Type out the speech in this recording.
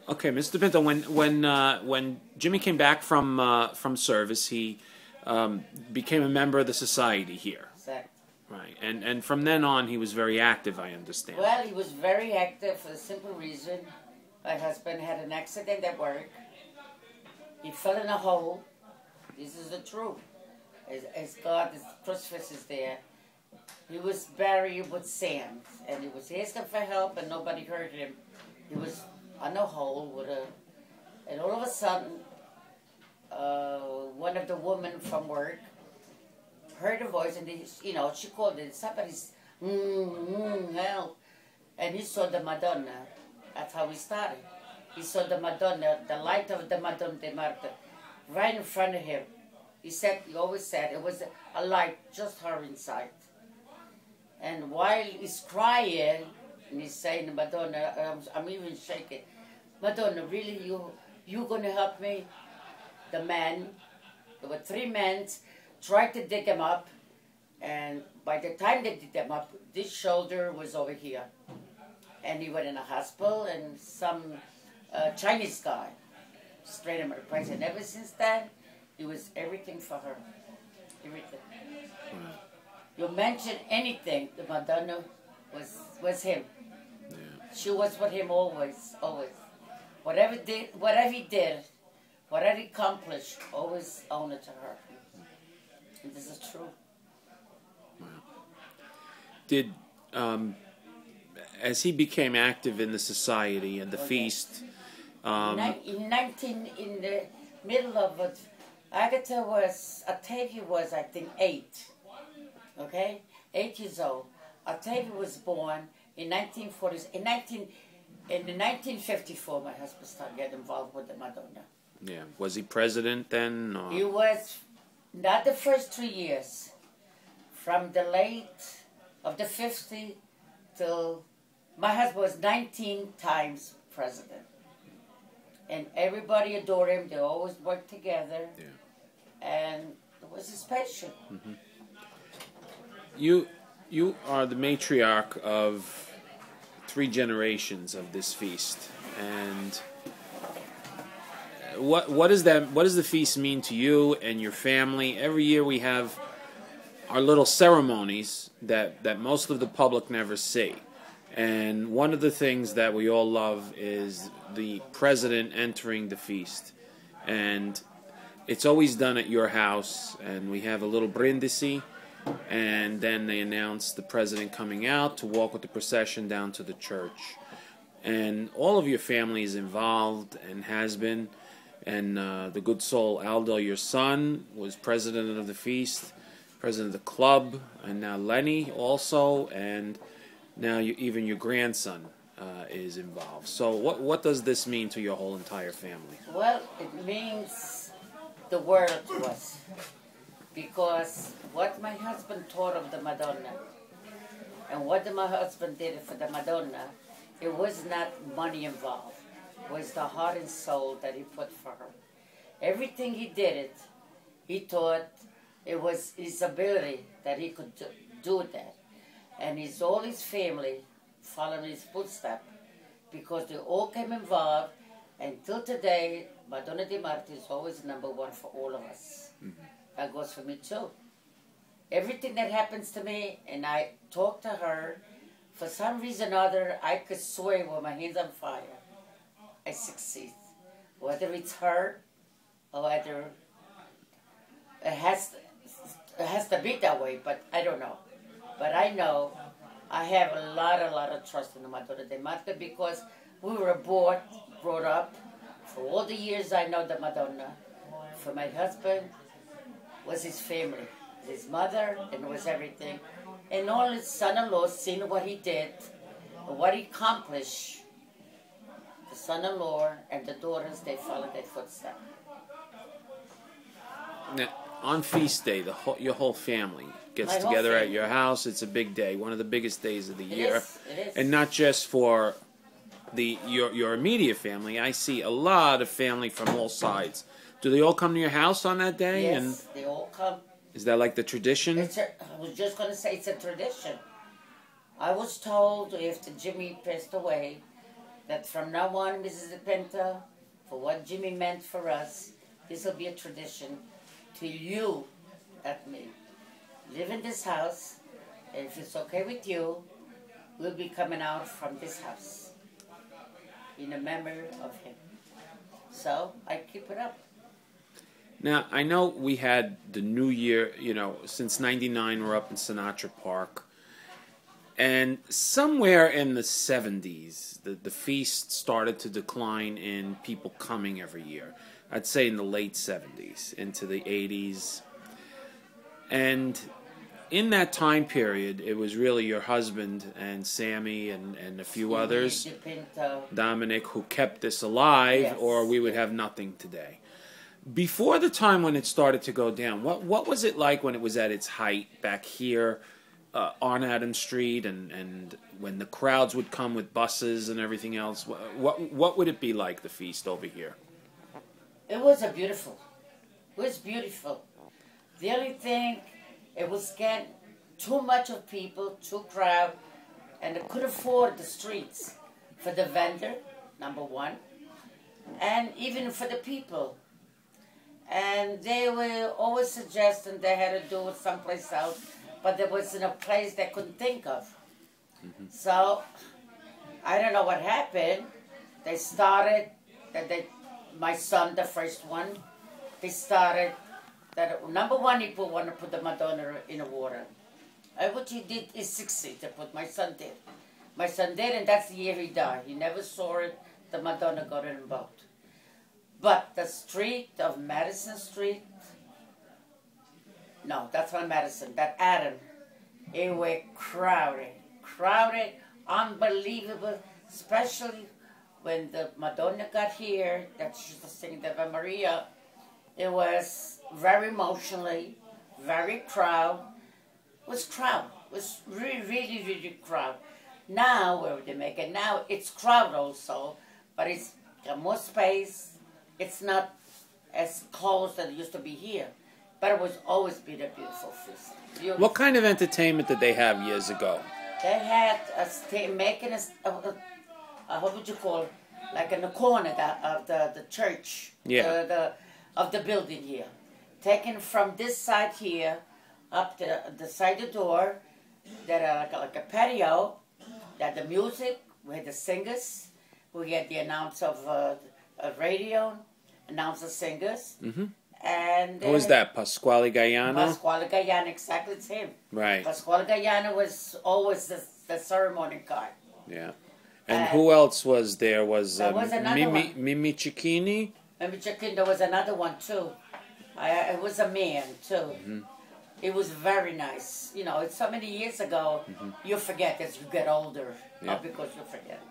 Okay, Mr. Pinto. When Jimmy came back from service, he became a member of the society here. Exactly. Right, and from then on, he was very active. I understand. Well, he was very active for the simple reason my husband had an accident at work. He fell in a hole. This is the truth. As God, his crucifix is there. He was buried with sand, and he was asking for help, and nobody heard him. He was on a hole with a, and all of a sudden, one of the women from work heard a voice, and she called it. Somebody's help, and he saw the Madonna. That's how he started. He saw the Madonna, the light of the Madonna de Marte, right in front of him. He always said it was a light, just her inside. And while he's crying, and he's saying, Madonna, I'm even shaking. Madonna, really, you gonna help me? The man, there were 3 men, tried to dig him up, and by the time they did him up, this shoulder was over here. And he went in a hospital, and some Chinese guy straightened him out of place. And ever since then, he was everything for her. Everything. Wow. You mention anything, the Madonna was him. Yeah. She was with him always, always. Whatever he did, whatever he accomplished, always own it to her. And this is true. Wow. Did as he became active in the society and the feast, in the middle of it, Octavia was, I think, 8. Okay? 8 years old. Octavia was born in 1940s. In 1954, my husband started getting involved with the Madonna. Yeah. Was he president then? Or? He was not the first 3 years. From the late of the 50s till my husband was 19 times president. And everybody adored him. They always worked together. Yeah. And it was his passion. Mm-hmm. You are the matriarch of 3 generations of this feast, and what does the feast mean to you and your family? Every year we have our little ceremonies that most of the public never see, and one of the things that we all love is the president entering the feast, and it's always done at your house, and we have a little brindisi. And then they announced the president coming out to walk with the procession down to the church. And all of your family is involved and has been. And the good soul Aldo, your son, was president of the feast, president of the club, and now Lenny also, and now even your grandson is involved. So what does this mean to your whole entire family? Well, it means the word to us. Because what my husband taught of the Madonna and what my husband did for the Madonna, it was not money involved. It was the heart and soul that he put for her. Everything he did he thought it was his ability that he could do that. And all his family followed his footsteps because they all came involved. And till today, Madonna de Marte is always #1 for all of us. Mm-hmm. That goes for me too. Everything that happens to me, and I talk to her, for some reason or other, I could swear with my hands on fire, I succeed. Whether it's her, or whether it has to be that way, but I don't know. But I know I have a lot of trust in the Madonna de Marte because we were brought up. For all the years I know the Madonna, for my husband, was his family, his mother, and was everything. And all his son-in-law, seeing what he did, and what he accomplished, the son-in-law and the daughters, they followed their footsteps. Now, on feast day, your whole family gets together at your house. It's a big day, one of the biggest days of the year. It is. And not just for your immediate family. I see a lot of family from all sides. Do they all come to your house on that day? Yes, and they all come. Is that like the tradition? I was just going to say it's a tradition. I was told after Jimmy passed away, that from now on, Mrs. Pinto, for what Jimmy meant for us, this will be a tradition till you, at me, live in this house, and if it's okay with you, we'll be coming out from this house in a memory of him. So I keep it up. Now, I know we had the New Year, you know, since '99 we're up in Sinatra Park. And somewhere in the 70s, the feast started to decline in people coming every year. I'd say in the late 70s, into the 80s. And in that time period, it was really your husband and Sammy and a few others, Dominic, who kept this alive, Yes. or we would have nothing today. Before the time when it started to go down, what was it like when it was at its height back here on Adams Street, and when the crowds would come with buses and everything else? What would it be like, the feast over here? It was beautiful. It was beautiful. The only thing, it was getting too much of people, too crowd, and they could afford the streets for the vendor, number one, and even for the people. And they were always suggesting they had to do it someplace else, but there wasn't a place they couldn't think of. Mm-hmm. So, I don't know what happened. They started, my son, the first one, they started, that number one, he want to put the Madonna in the water. What he did is 60 to put, my son did. My son did, and that's the year he died. He never saw it, the Madonna got in a boat. But the street of Madison Street, no, that's not Madison, that Adam, it was crowded, unbelievable, especially when the Madonna got here, that she was singing the Ave Maria. It was very emotionally, very crowd. It was really, really, really crowd. Now, where they make it, now it's crowd also, but it's got more space. It's not as close as it used to be here, but it was always been a beautiful feast. Beautiful. What kind of entertainment did they have years ago? They had making what would you call it? Like in the corner of the church, yeah, of the building here. Taken from this side here, up to the side of the door, that like a patio, that the music, we had the singers, we had the announcer of a radio, announcer singers. Mm-hmm. And who was that? Pasquale Gaiano? Pasquale Gaiano, exactly, it's him. Right. Pasquale Gaiano was always the ceremony guy. Yeah. And who else was there? Was Mimi Cicchini? Mimi Cicchini, there was another one too. It was a man too. Mm-hmm. It was very nice. You know, it's so many years ago, you forget as you get older. Yeah. Not because you forget.